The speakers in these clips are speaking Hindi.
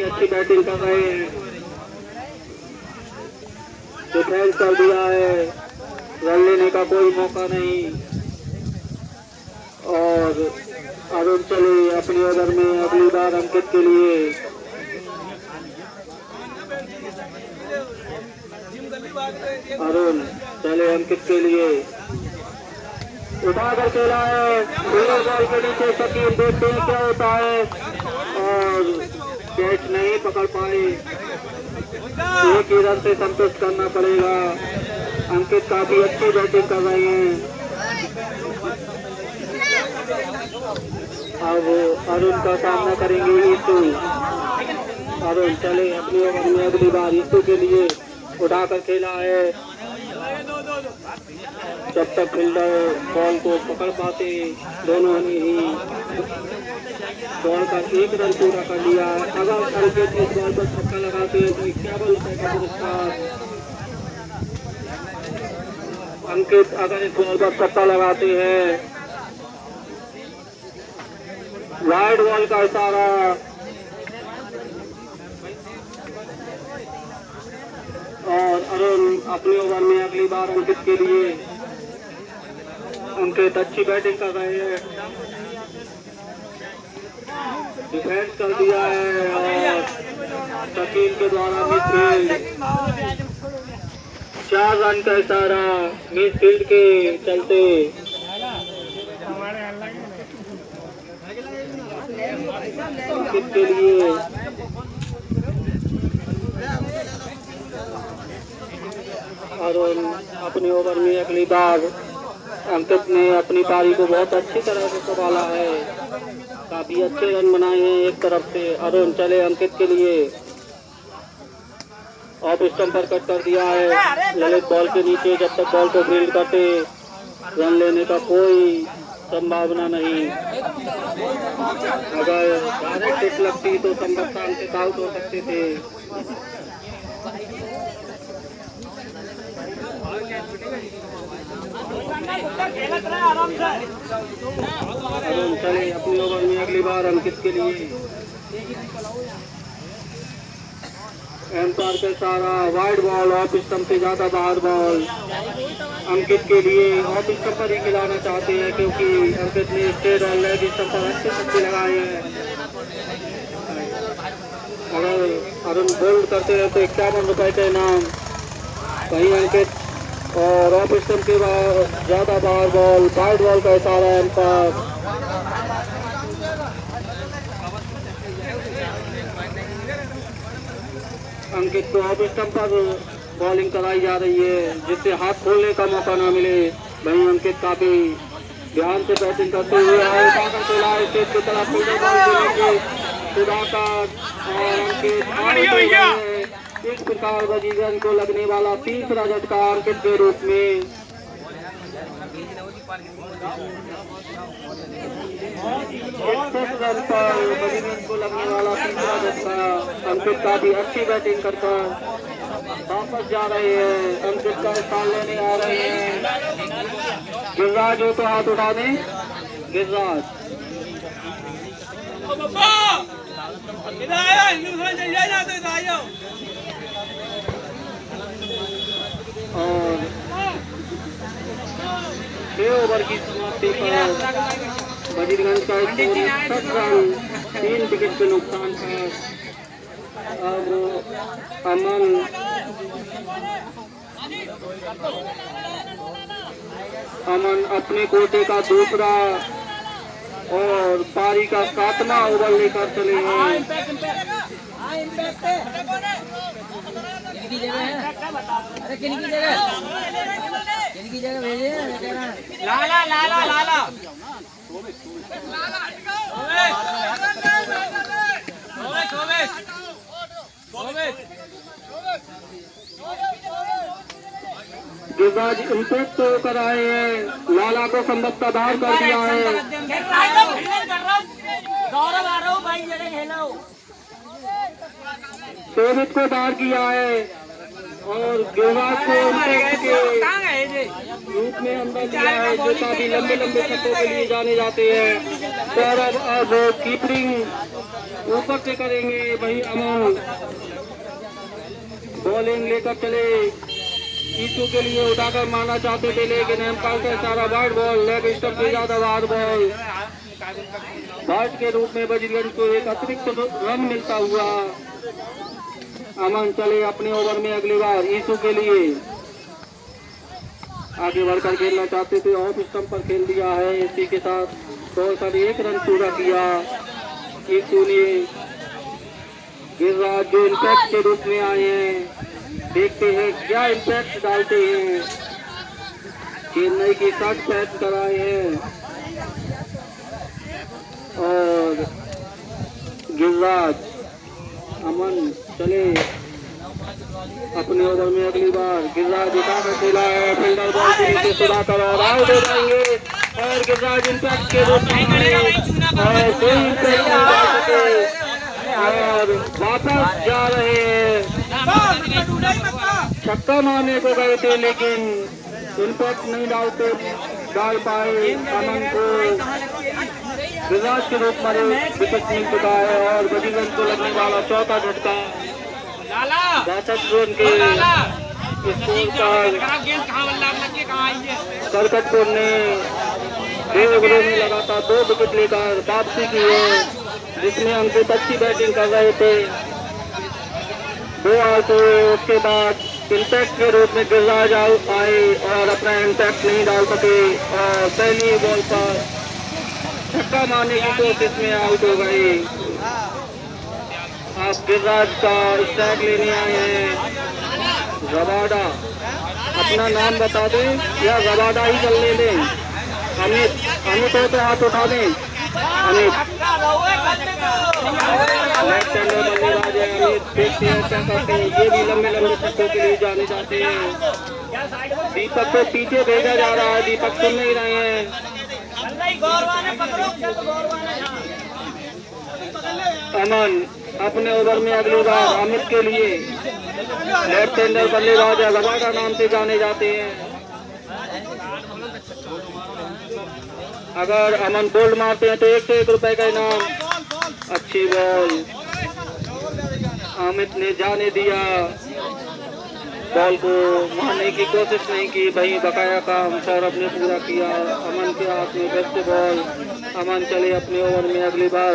अच्छी बैटिंग कर रहे हैं, डिफेंस कर दिया है, रन लेने का कोई मौका नहीं। और अरुण चले अपनी ओवर में अगली बार अंकित के लिए। अरुण चले अंकित के लिए, उठाकर खेला है, पूरे बॉल के नीचे शकील, देखते हैं क्या होता है, और कैच नहीं पकड़ पाए। एक ही रन से संतुष्ट करना पड़ेगा। अंकित काफी अच्छी बैटिंग कर रहे हैं। अब अरुण का सामना करेंगे ईशू। अरुण चले अपनी ओवर में अगली बार ईशू के लिए, उठाकर खेला है, जब तक फील्डर बॉल को पकड़ पाते दोनों ने ही बॉल का एक रन पूरा कर लिया। अगर अंकित इस बॉल पर छक्का लगाते हैं तो 51 रुपए का पुरस्कार। अंकित अगर इस बॉल पर छक्का लगाते हैं, वाइड बॉल का इशारा, और अरुण अपनी ओवर में अगली बार अंकित के लिए। अंकित अच्छी बैटिंग कर रहे हैं, डिफेंस कर दिया है, और शकील के द्वारा मिसफील्ड। 4 रन का इशारा मिसफील्ड के चलते। अंकित के लिए अरुण अपनी ओवर में अगली बार। अंकित ने अपनी पारी को बहुत अच्छी तरह से संभाला है, काफी अच्छे रन बनाए हैं एक तरफ से। अरुण चले अंकित के लिए, ऑफ स्टंप पर कट कर दिया है, ललित बॉल के नीचे, जब तक बॉल को फील्ड करते रन लेने का कोई संभावना नहीं। अगर डायरेक्ट हिट लगती तो संभवतः अंकित आउट हो सकते थे। अरुण चले अपनी ओवर में अगली बार अंकित के लिए। एम्पायर का सारा वाइड बॉल, ऑफ स्टंप से ज्यादा बाहर बॉल अंकित के लिए। ऑफ स्टंप पर ही खिलाना चाहते हैं क्योंकि अंकित ने स्टेट और लेग स्टंप पर अच्छे छक्के लगाए हैं। अगर अरुण बोल्ड करते हैं तो 51 रुपए के इनाम। वहीं अंकित और ऑफ स्टंप के बाद ज्यादा बाहर बॉल, वाइड बॉल का इशारा एम्पायर। अंकित को ऑफ स्टंप पर बॉलिंग कराई जा रही है जिससे हाथ खोलने का मौका न मिले। वहीं अंकित काफी ध्यान से बैटिंग करते हुए स्टेज की तरफ सुधाकर, और अंकित इस प्रकार वजीरन को लगने वाला तीसरा झटका अंकित के रूप में। रन पर वजीरन को लगने वाला तीसरा झटका। अंकित काफी अच्छी बैटिंग करकर वापस जा रहे हैं, अंकित का स्थान लेने आ रहे हैं। गिरिराज हो तो हाथ उठा दें, गिरिराज। और 6 ओवर की समाप्ति पर वजीरगंज का स्कोर 60 रन, 3 विकेट के नुकसान पर। अब अमन अपने कोटे का दूसरा और पारी का 7वां ओवर लेकर चले हैं। लाला लाला लाला गिरिराज इम्पैक्ट होकर आए हैं, लाला को संभवतः बाहर कर दिया है। शोभित को बाहर किया है और गिरिराज को इम्पैक्ट के रूप में अंदर लिया है, जो काफी लंबे लंबे छक्कों के लिए जाने जाते हैं। सौरभ अब कीपिंग ऊपर से करेंगे वही अमन बॉलिंग लेकर चले। ईसू के लिए उठाकर मारना चाहते थे लेकिन एम्पायर का इशारा वाइड बॉल, लेग स्टंप से ज्यादा वार बॉल बैट के रूप में बजरंग को एक अतिरिक्त रन मिलता हुआ। अमन चले अपने ओवर में अगली बार ईसू के लिए आगे बढ़कर खेलना चाहते थे, ऑफ स्टंप पर खेल दिया है। इसी के साथ दौड़कर एक रन पूरा किया ईसू ने। गिरिराज जो इम्पैक्ट के रूप में आए हैं, देखते हैं क्या इम्पैक्ट डालते हैं। चेन्नई की शर्ट पैच कराए हैं और गिरिराज अमन चले अपने ओवर में अगली बार। गिरिराज उठाकर खेला है, फील्डर बॉल के नीचे सुधाकर और आउट हो जाएंगे। और गिरिराज इम्पैक्ट के रूप में और कोई इम्पैक्ट नहीं डाल सके और वापस जा रहे हैं। छक्का मारने को गए थे लेकिन इम्पैक्ट नहीं डाल पाए। अमन को गिरिराज के रूप में विकेट मिल चुका है और बजरंग को लगने वाला चौथा झटका 62 रन के स्कोर पर करकटपुर ने 2 ओवरों में लगातार 2 विकेट लेकर वापसी की है, जिसमें अंकित अच्छी बैटिंग कर रहे थे। 2 आउट हुए, उसके बाद इम्पैक्ट के रूप में गिरिराज आए और अपना इम्पैक्ट नहीं डाल सके और पहली बॉल पर छक्का मारने की कोशिश में आउट हो गए। आप गिरिराज का स्ट्राइक लेने आए हैं। रबाडा अपना नाम बता दें या रबाडा ही चलने दें। अमित हो तो हाथ उठा दें। अमित लेफ्ट हैंडर बल्लेबाज है। अमित देखते हैं क्या करते हैं। ये भी लंबे लंबे छक्कों के लिए जाने जाते हैं। दीपक को पीछे भेजा जा रहा है, दीपक सुन नहीं रहे हैं। अमन अपने ओवर में अगली बार अमित के लिए लेफ्ट हैंडर बल्लेबाज रबाडा नाम से जाने जाते हैं। अगर अमन बोल्ड मारते हैं तो 1 से 1 रुपए का इनाम। अच्छी बॉल अमित ने जाने दिया, बॉल को मारने की कोशिश नहीं की। वही बकाया काम सौरभ ने पूरा किया। अमन के हाथ में बेस्ट बॉल। अमन चले अपने ओवर में अगली बार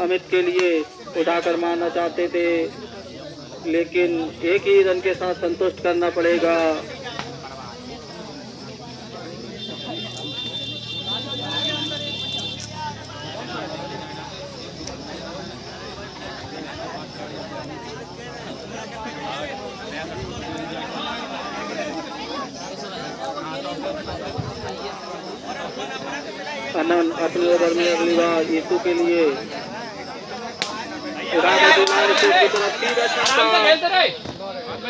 अमित के लिए उठाकर मारना चाहते थे लेकिन एक ही रन के साथ संतुष्ट करना पड़ेगा। अमन अपने ओवर में अगली बार ईसू के लिए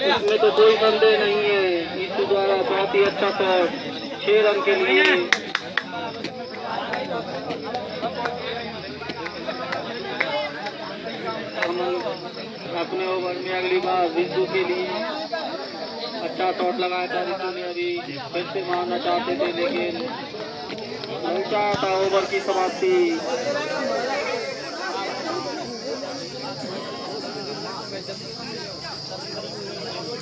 इसमें तो कोई संदेह नहीं है। ईसू द्वारा बहुत ही अच्छा शॉट 6 रन के लिए। अमन अपने ओवर में अगली बार रितु के लिए अच्छा शॉट लगाया था। रितु ने अभी फिर से मारना चाहते थे लेकिन नहीं चाहता। ओवर की समाप्ति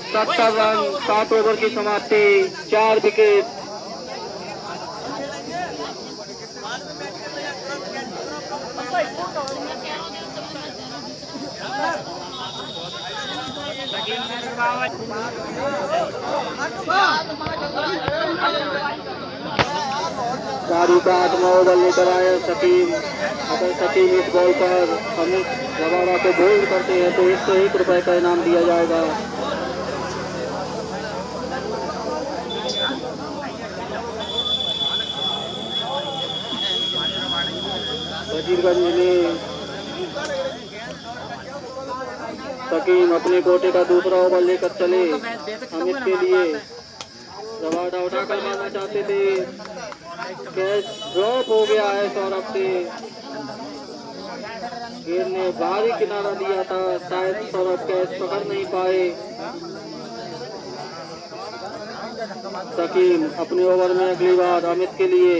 70 रन 7 ओवर की समाप्ति 4 विकेट। चारू का 8वां ओवर लेकर आए सकीम। अगर सकीम इस बॉल पर अमित रबाडा को बोल्ड करते हैं तो 1 से 1 रुपए का इनाम दिया जाएगा। वजीरगंज में सकीम अपने कोटे का दूसरा ओवर लेकर चले। अमित के लिए रबाडा उठाकर मारना चाहते थे, कैच ड्रॉप हो गया है सौरभ से। गेंद ने बाहरी किनारा दिया था, शायद सौरभ कैच पकड़ नहीं पाए। सकीम अपने ओवर में अगली बार अमित के लिए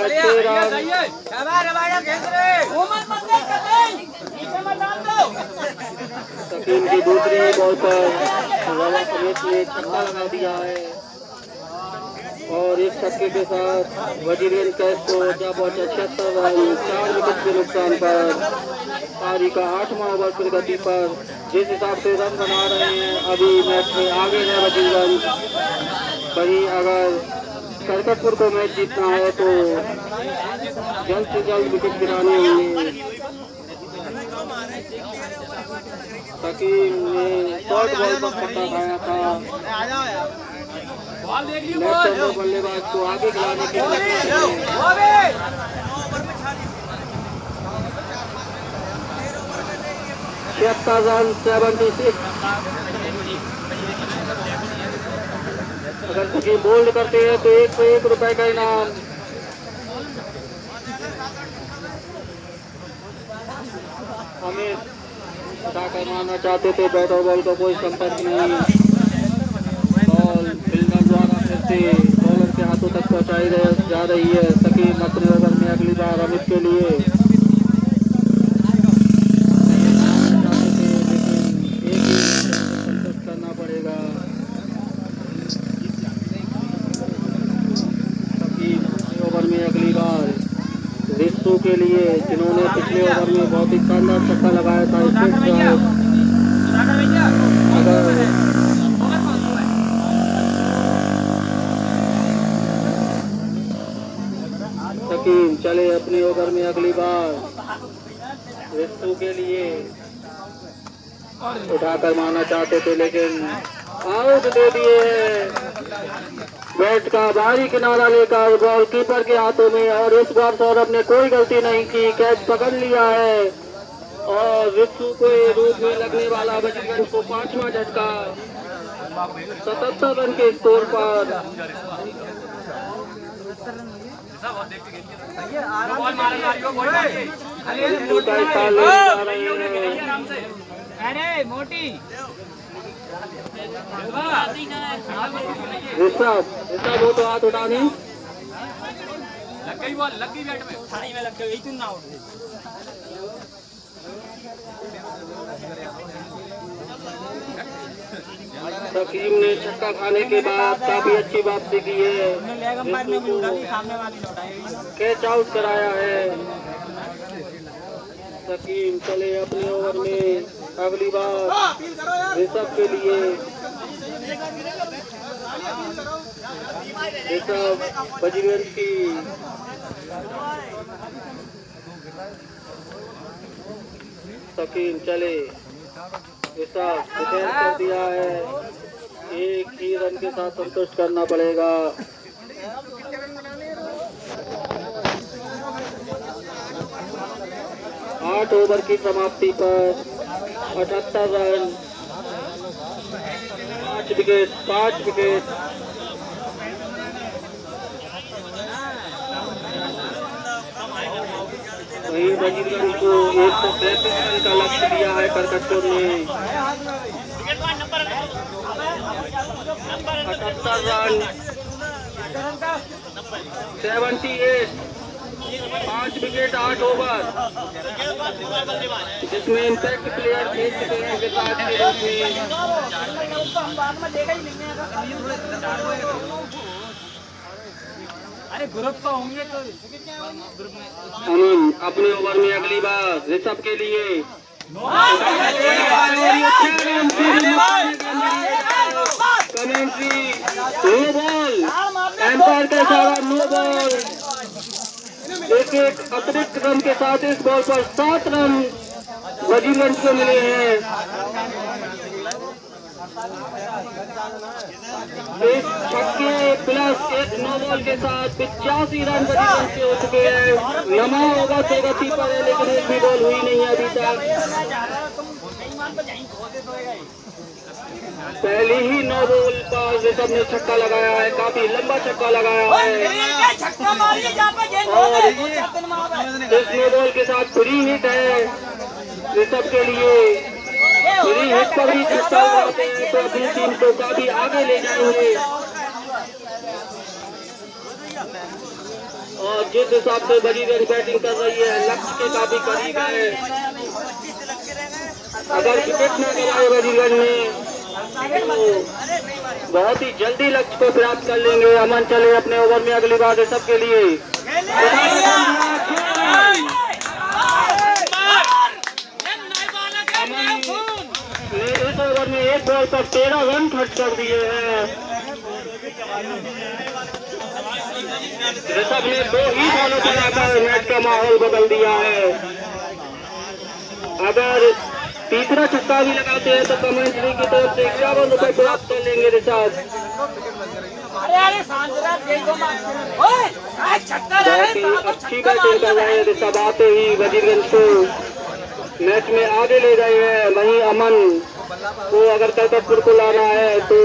है 6 रन। शकील की दूसरी बॉल पर अमित ने छक्का लगा दिया है और इस छक्के के साथ वजीरेंद्र कैश को 76 रन 4 विकेट के नुकसान पर पारी का 8वां ओवर प्रगति पर जिस हिसाब से रन बना रहे हैं अभी मैच में आगे है वजीरेंद्र। वहीं अगर करकटपुर को मैच जीतना है तो जल्द से जल्द विकेट गिराने होंगे। शकील ने शॉर्ट बॉल पर छक्का खाया था। लेफ्ट बल्लेबाज को आगे खिलाने के लिए 76 रन 76। अगर शकील बोल्ड करते हैं तो 101 रुपए का इनाम। हमें उठाकर मारना चाहते थे, बैट और बॉल का कोई संपर्क नहीं। बॉल फील्डर द्वारा फिर से बॉलर के हाथों तक पहुंचाई जा रही है। शकील अपने ओवर में अगली बार अमित के लिए संतुष्ट करना पड़ेगा। शकील अपने ओवर में अगली बार रिस्सू के लिए जिन्होंने पिछले ओवर में बहुत ही शानदार छक्का लगाया था। अगर शकील चले अपने ओवर में अगली बार रिस्सू के लिए उठाकर मारना चाहते थे लेकिन आउट दे दिए। बैट का बाहरी किनारा लेकर बॉल कीपर के हाथों में और इस बार सौरभ ने कोई गलती नहीं की, कैच पकड़ लिया है और रिस्सू को रूप में लगने वाला वजीरेंद्र को 5वां झटका 77 रन के स्कोर पर। अरे मोटी ऋषभ वो तो हाथ उठा नहीं लग गई बॉल, लग गई बैट में, थाली में लग गई तुम ना उठ। शकील ने छक्का खाने के बाद काफी अच्छी वापसी की है, कैच आउट कराया है। शकील चले अपने ओवर में अगली बार ऋषभ के लिए। ऋषभ वजीरेंद्र की शकील चले ऋषभ डिफेंस कर दिया है, एक ही रन के साथ संतुष्ट करना पड़ेगा। आठ ओवर की समाप्ति पर 78 रन 5 विकेट। वहीं वजीरेंद्र को 133 रन का लक्ष्य दिया है करकटपुर ने। 78 रन 78, 5 विकेट 8 ओवर, जिसमें इम्पैक्ट प्लेयर खेल चुके हैं विराट के रूप में। अरे ग्रुप का होंगे तो अमीन अपने ओवर में अगली बार ऋषभ के लिए कमेंट्री नो बॉल, एम्पायर का इशारा नो बॉल। एक अतिरिक्त रन के साथ इस बॉल पर 7 रन वजीरेंद्र को मिले हैं। इस छक्के प्लस एक नो बॉल के साथ 85 रन वजीरेंद्र के हो चुके हैं। नमा होगा प्रगति पर है लेकिन एक भी बॉल हुई नहीं है अभी तक। पहली ही नो बॉल पर ऋषभ ने छक्का लगाया है, काफी लंबा छक्का लगाया है और इस नो बॉल के साथ फ्री हिट है ऋषभ के लिए। फ्री हिट पर भी छक्का लगाते हैं तो अपनी टीम को काफी आगे ले जाएंगे और जिस हिसाब से वजीरगंज बैटिंग कर रही है लक्ष्य के काफी करीब है। अगर विकेट न गिराए वजीरगंज में तो बहुत ही जल्दी लक्ष्य को प्राप्त कर लेंगे। अमन चले अपने ओवर में अगली बार ऋषभ के लिए। इस ओवर में एक बॉल पर 13 रन खर्च कर दिए हैं। ऋषभ ने 2 ही बॉलों पर आकर मैच का माहौल बदल दिया है। अगर तीसरा छक्का भी लगाते हैं तो कमेंट्री की तरफ से 51 रुपए प्राप्त कर लेंगे ऋषभ। बहुत ही अच्छी बैटिंग कर रहे हैं ऋषभ। आते ही वजीरगंज को मैच में आगे ले गए हैं। वहीं अमन को अगर करकटपुर को लाना है तो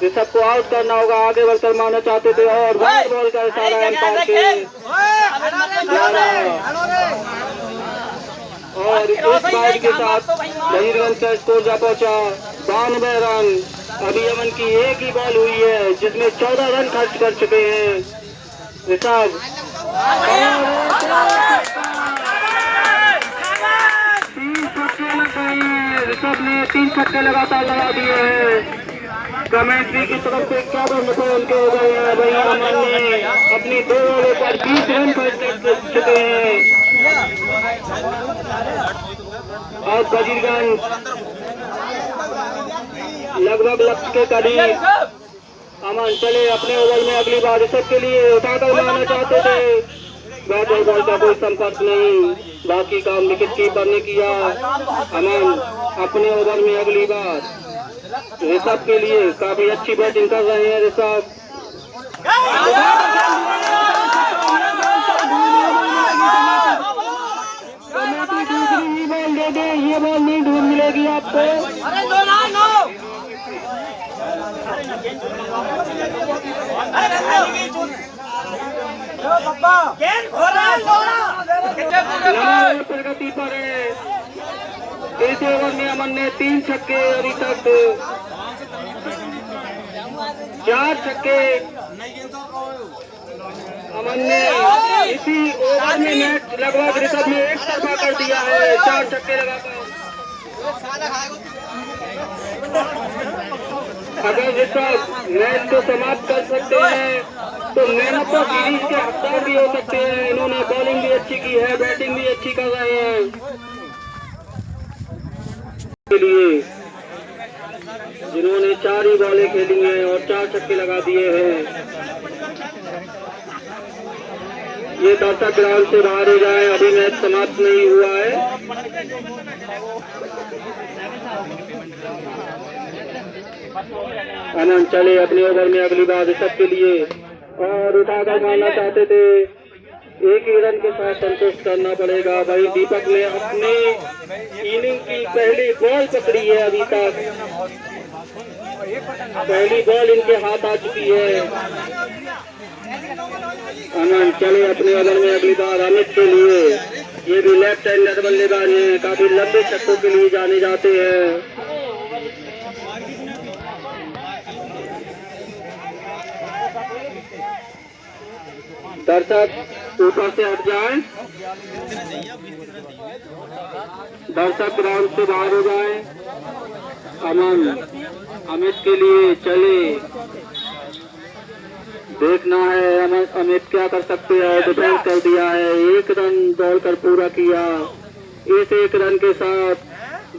ऋषभ को आउट करना होगा। आगे बढ़कर मारना चाहते थे और वाइड बॉल का इशारा एम्पायर के द्वारा और इस बाइट के साथ वजीरगंज का स्कोर जा पहुंचा 92 रन। अभी अमन की एक ही बॉल हुई है जिसमें 14 रन खर्च कर चुके हैं ऋषभ। 3 छक्के लग गए। ऋषभ ने 3 छक्के लगातार लगा दिए हैं। कमेंट्री की तरफ से 51 रुपए उनके हो गए हैं। वही अमन ने अपनी 2 ओवरों पर 20 रन खर्च कर चुके हैं। और वजीरगंज लगभग लक्ष्य के करीब। अमन चले अपने ओवर में अगली बार ऋषभ के लिए उठाकर मारना चाहते थे। बैट और बॉल का कोई संपर्क नहीं। बाकी काम विकेट कीपर ने किया। अमन अपने ओवर में अगली बार ऋषभ के लिए काफी अच्छी बैटिंग कर रहे हैं ऋषभ। दूसरी ही बॉल दे दे। ये बॉल नहीं ढूंढ मिलेगी आपको। प्रगति पर है। इस ओवर में अमन ने 3 छक्के अभी तक 4 छक्के अमन ने इसी ओवर में मैच लगभग ऋषभ ने एक तरफा कर दिया है 4 छक्के लगाकर। अगर ऋषभ मैच को समाप्त कर सकते हैं तो मैन ऑफ द सीरीज के हकदार भी हो सकते हैं। इन्होंने बॉलिंग भी अच्छी की है, बैटिंग भी अच्छी कर रहे हैं। के लिए जिन्होंने 4 ही बॉलें खेली हैं और 4 छक्के लगा दिए हैं। ये दर्शक ग्राउंड से बाहर हो जाए। अभी मैच समाप्त नहीं हुआ है। आनंद चले अपने ओवर में अगली बार ऋषभ के लिए और उठाकर मारना चाहते थे। एक ही रन के साथ संतुष्ट करना पड़ेगा। भाई दीपक ने अपने इनिंग की पहली बॉल पकड़ी है। अभी तक पहली बॉल इनके हाथ आ चुकी है। आनंद चले अपने ओवर में अगली बार अमित के लिए। ये भी लेफ्ट हैंडर बल्लेबाज हैं। काफी लंबे छक्कों के लिए जाने जाते हैं। दर्शक ऊपर से हट जाए। दर्शक ग्राउंड से बाहर हो जाए। अमन अमित के लिए चले। देखना है अमित क्या कर सकते हैं। डिफेंस कर दिया है। 1 रन दौड़कर पूरा किया। इस 1 रन के साथ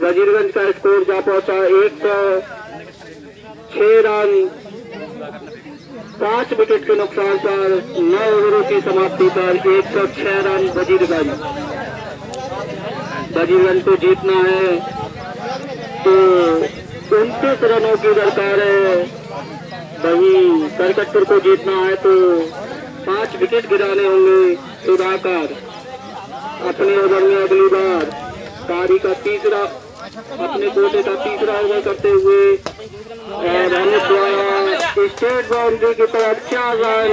वजीरगंज का स्कोर जा पहुंचा 106 रन। 5 विकेट के नुकसान पर 9 ओवरों की समाप्ति पर 106 रन वजीरगंज को जीतना है तो 29 रनों की दरकार है। वहीं करकटपुर को जीतना है तो 5 विकेट गिराने होंगे। सुधाकर अपने ओवर में अगली बार पारी का तीसरा अपने कोटे का तीसरा ओवर करते हुए और अमित द्वारा स्टेट बाउंड्री की तरफ 4 रन।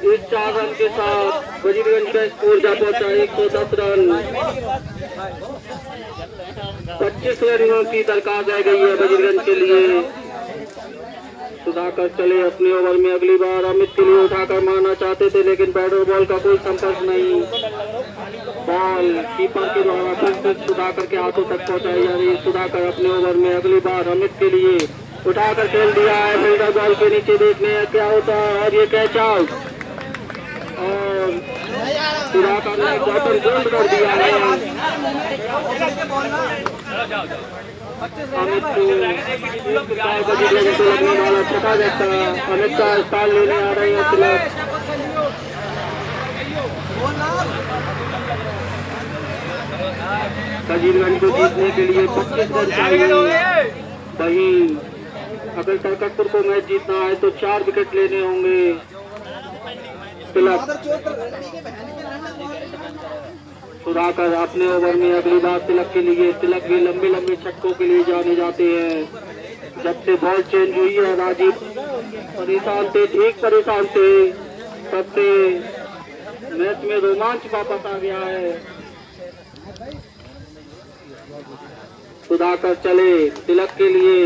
इस 4 रन के साथ वजीरगंज का स्कोर जा पहुंचा 110 रन। 25 रनों की दरकार रह गई है वजीरगंज के लिए। सुधाकर चले अपने ओवर में अगली बार। अमित के लिए उठाकर मारना चाहते थे लेकिन बैटर बॉल का कोई संपर्क नहीं। बॉल कीपर के द्वारा फिर से सुधाकर के हाथों तक पहुंचाई जा रही है। सुधाकर अपने ओवर में अगली बार अमित के लिए उठाकर खेल दिया है। फील्डर बॉल के नीचे देखने क्या होता है और ये कैच आउट और सुधाकर ने बैटर गोल्ड कर दिया है। अमित को लगने वाला छठा झटका। अमित का स्थान लेने आ रहे हैं तिलक। वजीरगंज को जीतने के लिए 25 रन चाहिए। वहीं अगर तरकटपुर को मैच जीतना है तो 4 विकेट लेने होंगे। तिलक सुधाकर अपने ओवर में अगली बार तिलक के लिए। तिलक भी लंबे लंबे छक्कों के लिए जाने जाते हैं। जब से बॉल चेंज हुई है राजीव परेशान थे, ठीक परेशान थे, तब से मैच में रोमांच वापस आ गया है। सुधाकर चले तिलक के लिए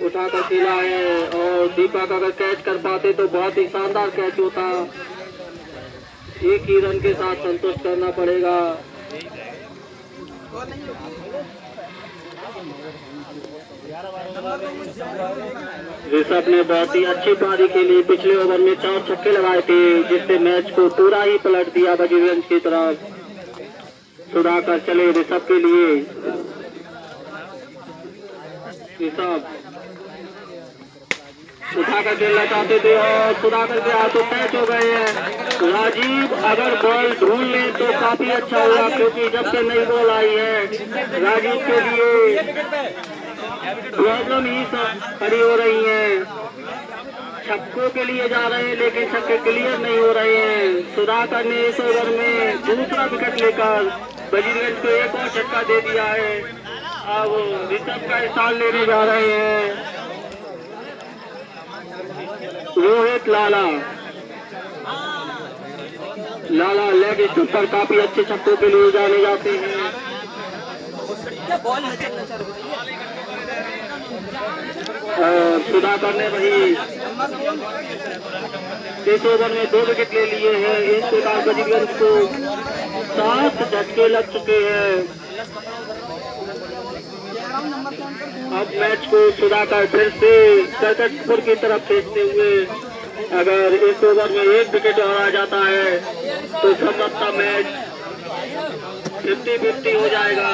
उठाकर खेला है और दीपक अगर कैच कर पाते तो बहुत ही शानदार कैच होता। एक ही रन के साथ संतुष्ट करना पड़ेगा। ऋषभ ने बहुत ही अच्छी पारी के लिए पिछले ओवर में 4 छक्के लगाए थे जिससे मैच को पूरा ही पलट दिया वजीरगंज की तरफ। सुधाकर चले ऋषभ के लिए। ऋषभ उठाकर खेलना चाहते थे और सुधाकर के हाथों कैच हो गए हैं। राजीव अगर बॉल ढूंढ ले तो काफी अच्छा होगा क्योंकि जब से नई बॉल आई है राजीव के लिए प्रॉब्लम ही खड़ी हो रही है। छक्कों के लिए जा रहे हैं लेकिन छक्के क्लियर नहीं हो रहे हैं। सुधाकर ने इस ओवर में दूसरा विकेट लेकर वजीरगंज को एक और छक्का दे दिया है। अब ऋषभ का स्थान लेने जा रहे हैं रोहित लाला। लाला लेग स्टंप पर काफी अच्छे छक्कों के लिए जाने जाते हैं। और सुधाकर ने वही इस ओवर में 2 विकेट ले लिए हैं। इस प्रकार वजीरगंज को 7 झटके लग चुके हैं। अब मैच को सुधाकर फिर से तरकटपुर की तरफ भेजते हुए अगर इस ओवर में 1 विकेट और आ जाता है तो संभवतः मैच 50-50 हो जाएगा।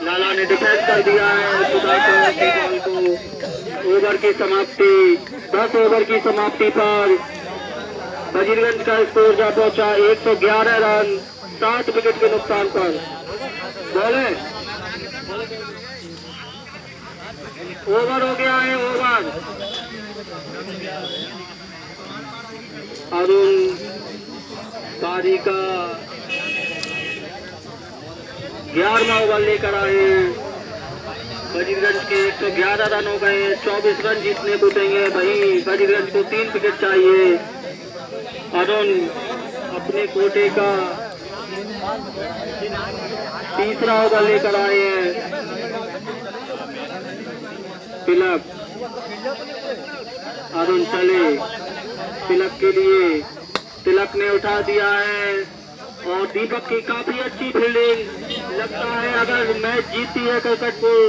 लाला ने डिफेंस कर दिया है सुधाकर के बॉल को। ओवर की समाप्ति 10 ओवर की समाप्ति पर वजीरगंज का स्कोर जा पहुंचा 111 रन 7 विकेट के नुकसान पर। बोले ओवर हो गया है। ओवर अरुण पारी का 11वां ओवर लेकर आए। वजीरगंज के 111 रन हो गए। 24 रन जीतने को चाहिए। वहीं वजीरगंज को 3 विकेट चाहिए। अरुण अपने कोटे का 3रा ओवर लेकर आए हैं। तिलक अरुण चले तिलक के लिए। तिलक ने उठा दिया है और दीपक की काफी अच्छी फील्डिंग। लगता है अगर मैच जीती है तरकटपुर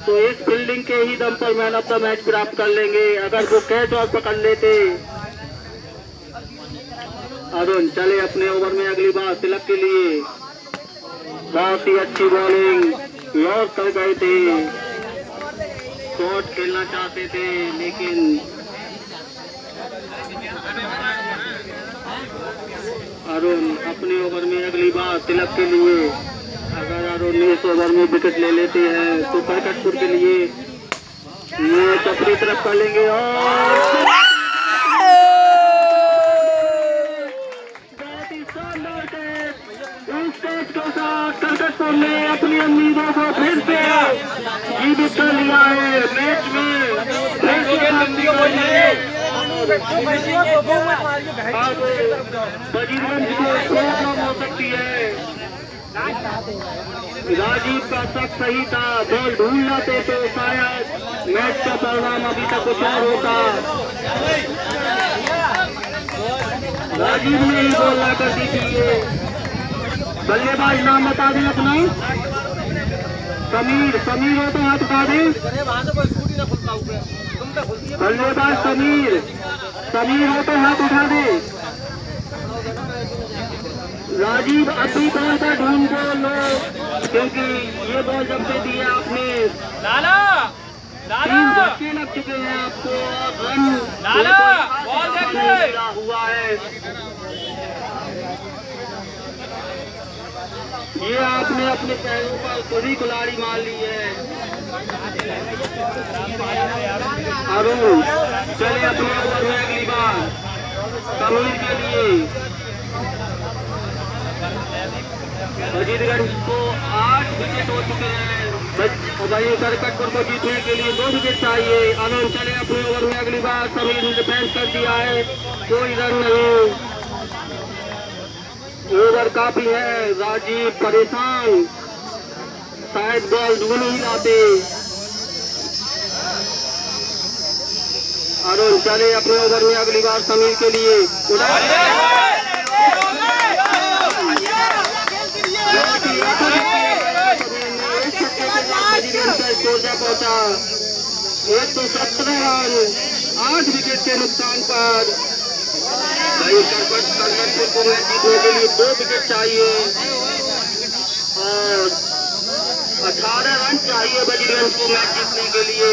तो इस फील्डिंग के ही दम पर मैन ऑफ द मैच प्राप्त कर लेंगे अगर वो कैच और पकड़ लेते। अरुण चले अपने ओवर में अगली बार तिलक के लिए। बहुत ही अच्छी बॉलिंग लॉस कर गए थे। शॉट खेलना चाहते थे लेकिन अरुण अपने ओवर में अगली बार तिलक के लिए। अगर अरुण इस ओवर में विकेट ले लेते हैं तो तरकटपुर के लिए मैच अपनी तरफ कर लेंगे। और तरकटपुर ने अपनी उम्मीदों को फिर से जीवित कर लिया है। मैच में वजीरगंज को प्रॉब्लम हो सकती है। राजीव का शक सही था, बॉल ढूंढ लाते तो शायद मैच का परिणाम अभी तक कुछ और होता। राजीव ने ही बॉल ला कर दी थी ये। बल्लेबाज नाम बता दें अपना। समीर, समीर हो तो हाथ उठा दें। बल्लेबाज समीर, समीर हो तो हाथ उठा दे। राजीव अभी बॉल का ढूंढ लो, क्योंकि ये बॉल जब से दिया आपने लाला, 3 झटके लग चुके हैं आपको और रन लाला, बॉल देखिए हुआ है। ये आपने अपने पैरों पर खुद ही कुल्हाड़ी मार ली है। अरुण चले अपने ओवर में अगली बार समीर के लिए। अजीतगंज को 8 विकेट हो चुके हैं। वही करकटपुर को जीतने के लिए 2 विकेट चाहिए। अरुण चले अपने ओवर में अगली बार। समीर ने डिफेंस कर दिया है, कोई रन नहीं। ओवर काफी है, राजीव परेशान, शायद बॉल ढूंढ ही लाते। अरुण चले अपने ओवर में अगली बार समीर के लिए। पहुंचा 117 रन 8 विकेट के नुकसान पर। करकटपुर को मैच जीतने के लिए 2 विकेट चाहिए और 18 रन चाहिए बजरंग को मैच जीतने के लिए।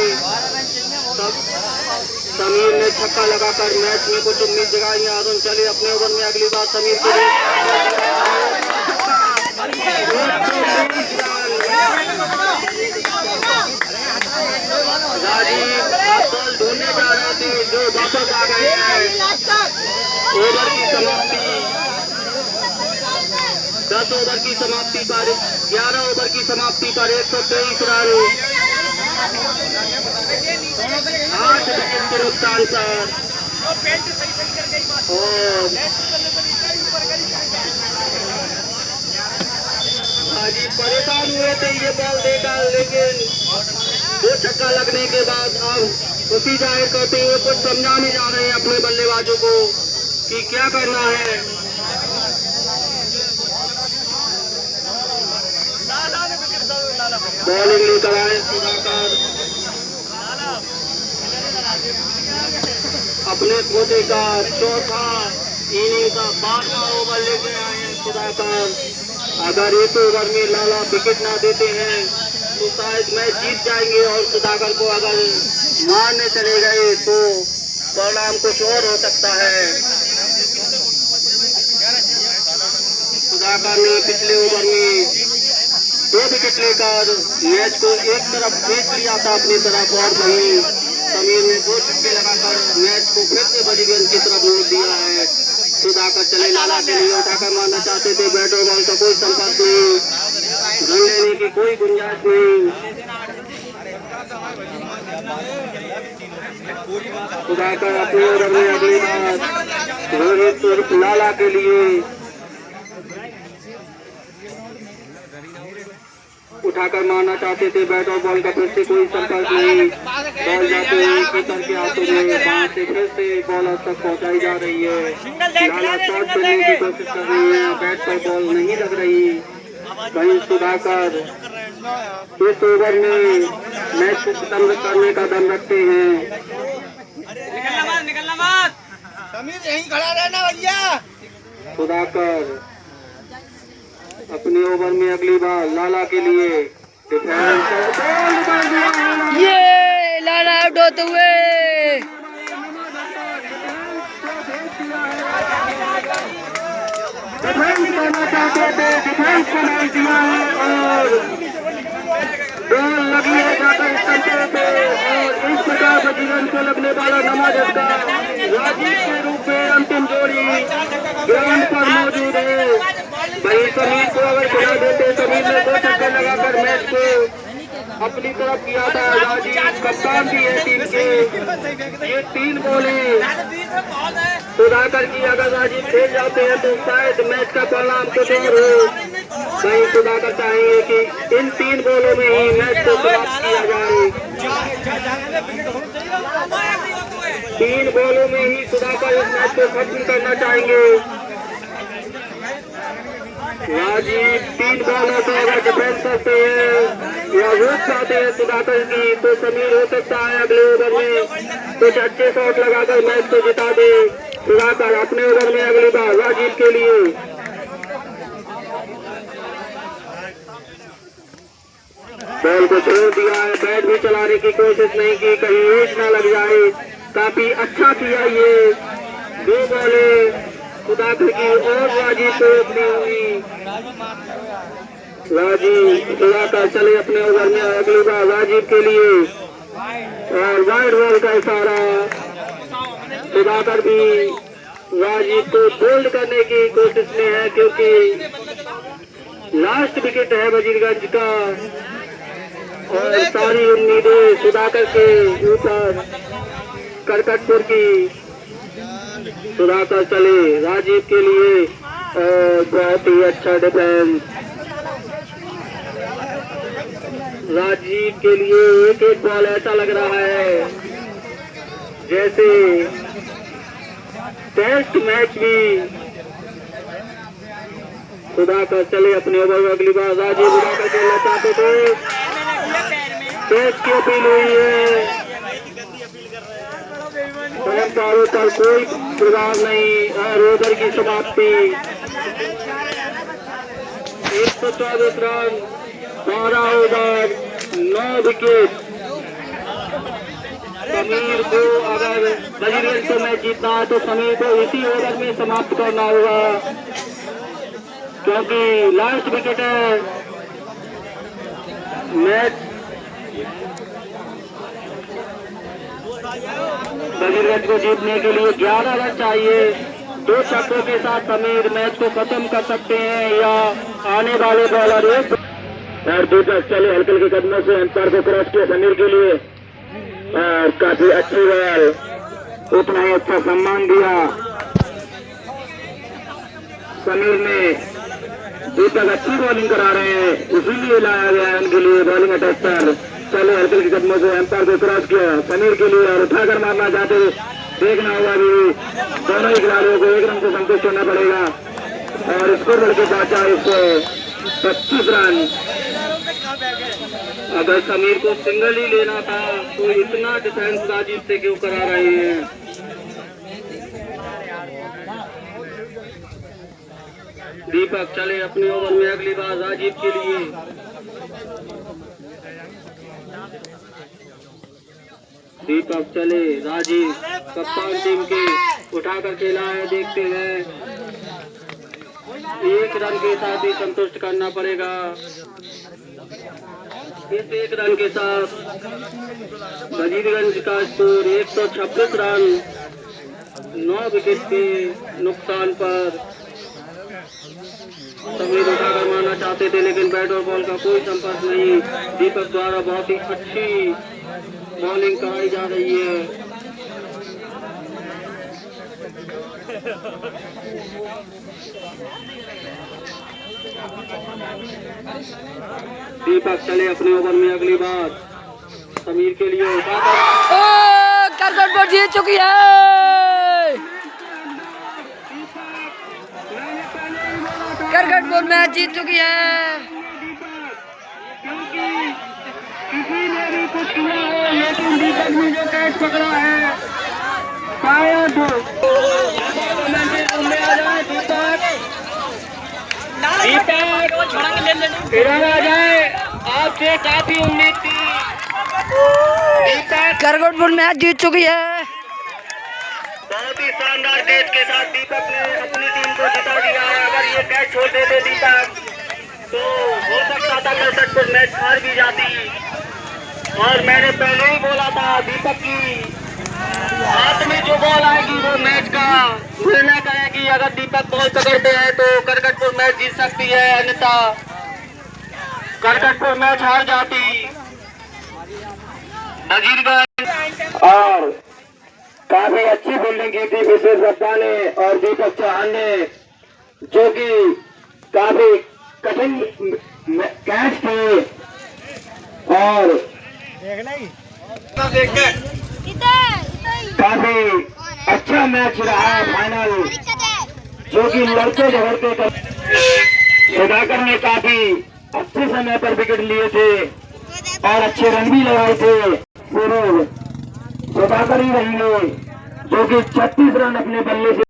समीर ने छक्का लगाकर मैच में कुछ उम्मीद जगाई। अरुण चले अपने ओवर में अगली बार समीर के लिए। राजीव बॉल ढूंढने जा रहे थे जो वापस आ गए हैं। ओवर की समाप्ति 10 ओवर की समाप्ति पर 11 ओवर की समाप्ति पर 123 रन 8 विकेट के नुकसान पर। और राजीव परेशान हुए थे ये बॉल देकर, लेकिन 2 छक्का लगने के बाद अब खुशी जाहिर करते हुए कुछ समझाने जा रहे हैं अपने बल्लेबाजों को कि क्या करना है। बॉलिंग लेकर आए सुधाकर, अपने पोते का चौथा इनिंग का 12वां ओवर लेके आए हैं सुधाकर। अगर 1 ओवर में लाला विकेट ना देते हैं तो शायद मैच जीत जाएंगे और सुधाकर को अगर मारने चले गए तो परिणाम कुछ और हो सकता है। सुधाकर ने पिछले ओवर में 2 विकेट लेकर मैच को एक तरफ खींच लिया था अपनी तरफ और वहीं समीर ने 2 छक्के लगाकर मैच को फिर से बजरंग की तरफ मोड़ दिया है। सुधाकर चले लाला के लिए उठाकर मारना चाहते थे, बैट और बॉल का कोई संपर्क नहीं, रन लेने की कोई गुंजाइश नहीं। सुधाकर अपने ओवर में अगली बार रोहित लाला के लिए उठाकर मारना चाहते थे, बैट और बॉल का फिर से कोई संपर्क नहीं। बॉल जाते हुए कीपर के हाथों में वहां से फिर से बॉलर तक पहुंचाई जा रही है। लाला शॉट करने की कोशिश कर रही है, बैट पर बॉल नहीं लग रही। कहीं सुधाकर इस ओवर में मैच को खत्म करने का दम रखते हैं। निकलना मत समीर, यहीं खड़ा रहना भैया। सुधाकर अपने ओवर में अगली बार लाला के लिए डिफेंस, ये लाला आउट होते हुए डिफेंस करना चाहते थे, डिफेंस को नहीं दिया है और बॉल लगी है जाकर स्टंपों पे और इस प्रकार बजरंग को लगने वाला नमा झटका राजीव के रूप में अंतिम जोड़ी ग्राउंड पर मौजूद है। वही समीर को अगर खिला देते, समीर ने 2 छक्के लगाकर मैच को अपनी तरफ किया था। राजीव कप्तान भी है टीम के, ये 3 बॉलें सुधाकर की अगर राजीव खेल जाते हैं तो शायद मैच का परिणाम कुछ और हो। वहीं सुधाकर चाहेंगे कि इन 3 बॉलों में ही मैच को समाप्त किया जाए। 3 बॉलों में ही सुधाकर इस मैच को खत्म करना चाहेंगे। राजीव 3 बॉलों से अगर डिफेंस करते हैं या रोक पाते हैं सुधाकर की, तो समीर हो सकता है अगले ओवर में कुछ अच्छे शॉट लगाकर मैच को जिता दे। सुधाकर अपने ओवर में अगली बार राजीव के लिए बॉल को छोड़ दिया है, बैट भी चलाने की कोशिश नहीं की, कहीं एज न लग जाए। काफी अच्छा किया ये 2 बॉलें सुधाकर की और राजीव को अपनी हुई। राजीव सुधाकर चले अपने ओवर में अगली बार राजीव के लिए और वाइड बॉल का इशारा। सुधाकर भी राजीव को बोल्ड करने की कोशिश में है, क्योंकि लास्ट विकेट है वजीरगंज का और सारी उम्मीदें सुधाकर के ऊपर करकटपुर की। सुधाकर चले राजीव के लिए और बहुत ही अच्छा डिफेंस राजीव के लिए। एक बॉल ऐसा लग रहा है जैसे टेस्ट मैच में। सुधाकर चले अपने ओवर में अगली बार राजीव सुधाकर खेलना चाहते थे, टेस्ट की अपील हुई है। चारों पर कोई प्रभाव नहीं और ओवर की समाप्ति। 124 रन 12 ओवर 9 विकेट। समीर को अगर वजीरगंज से मैच जीतना है तो समीर को इसी ओवर में समाप्त करना होगा, क्योंकि लास्ट विकेट है मैच। वजीरगंज को जीतने के लिए 11 रन चाहिए। 2 छक्कों के साथ समीर मैच को खत्म कर सकते हैं या आने वाले बॉलर और दूसरा चले हल्के के कदमों से अंपायर को क्रॉस किया समीर के लिए और काफी अच्छी बॉल, उतना ही अच्छा सम्मान दिया समीर ने। दीपक अच्छी बॉलिंग करा रहे हैं, इसीलिए लाया गया है उनके लिए बॉलिंग अटैक पर। चले हल्के के कदमों से अंपायर को क्रॉस किया समीर के लिए और उठाकर मारना चाहते हुए देखना होगा अभी दोनों ही खिलाड़ियों को 1 रन से संतुष्ट होना पड़ेगा और स्कोर बढ़ के पहुंचा 125 रन। अगर समीर को सिंगल ही लेना था तो इतना डिफेंस राजीव से क्यों करा रहे हैं। दीपक चले अपने ओवर में अगली बार राजीव के लिए। दीपक चले राजीव कप्तान टीम के उठाकर खेला है, देखते हैं 1 रन के साथ ही संतुष्ट करना पड़ेगा। इस 1 रन के साथ वजीरगंज का स्कोर 126 रन 9 विकेट के नुकसान पर। समीर उठाकर मारना चाहते थे लेकिन बैट और बॉल का कोई संपर्क नहीं। दीपक द्वारा बहुत ही अच्छी बॉलिंग कराई जा रही है। दीपक चले अपने ओवर में अगली बार समीर के लिए उठाकर करकटपुर जीत चुकी है। करकटपुर मैच जीत चुकी है। किसी ने भी कुछ किया है लेकिन दीपक ने जो कैच पकड़ा है शायद में आ जाए। दीपक इधर आ जाए, आपसे काफी उम्मीद थी। दीपक करकटपुर मैच जीत चुकी है। बहुत ही शानदार कैच के साथ दीपक ने अपनी टीम को जिता दिया है। अगर ये कैच छोड़ देते दीपक तो हो सकता था करकटपुर मैच हार भी जाती। और मैंने पहले ही बोला था दीपक की हाथ में जो बॉल आएगी वो मैच का निर्णय करेगी। अगर दीपक बॉल पकड़ते हैं तो करकटपुर मैच जीत सकती है, अन्यथा करकटपुर मैच हार जाती। वजीरगंज और काफी अच्छी फील्डिंग की थी विशेष रब्बा ने और दीपक चौहान ने, जो कि काफी कठिन कैच थे और काफी अच्छा मैच रहा है फाइनल, जो कि लड़ते झगड़ते कर सुधाकर ने काफी अच्छे समय पर विकेट लिए थे और अच्छे रन भी लगाए थे। सुधाकर ही रहेंगे जो कि 36 रन अपने बल्ले से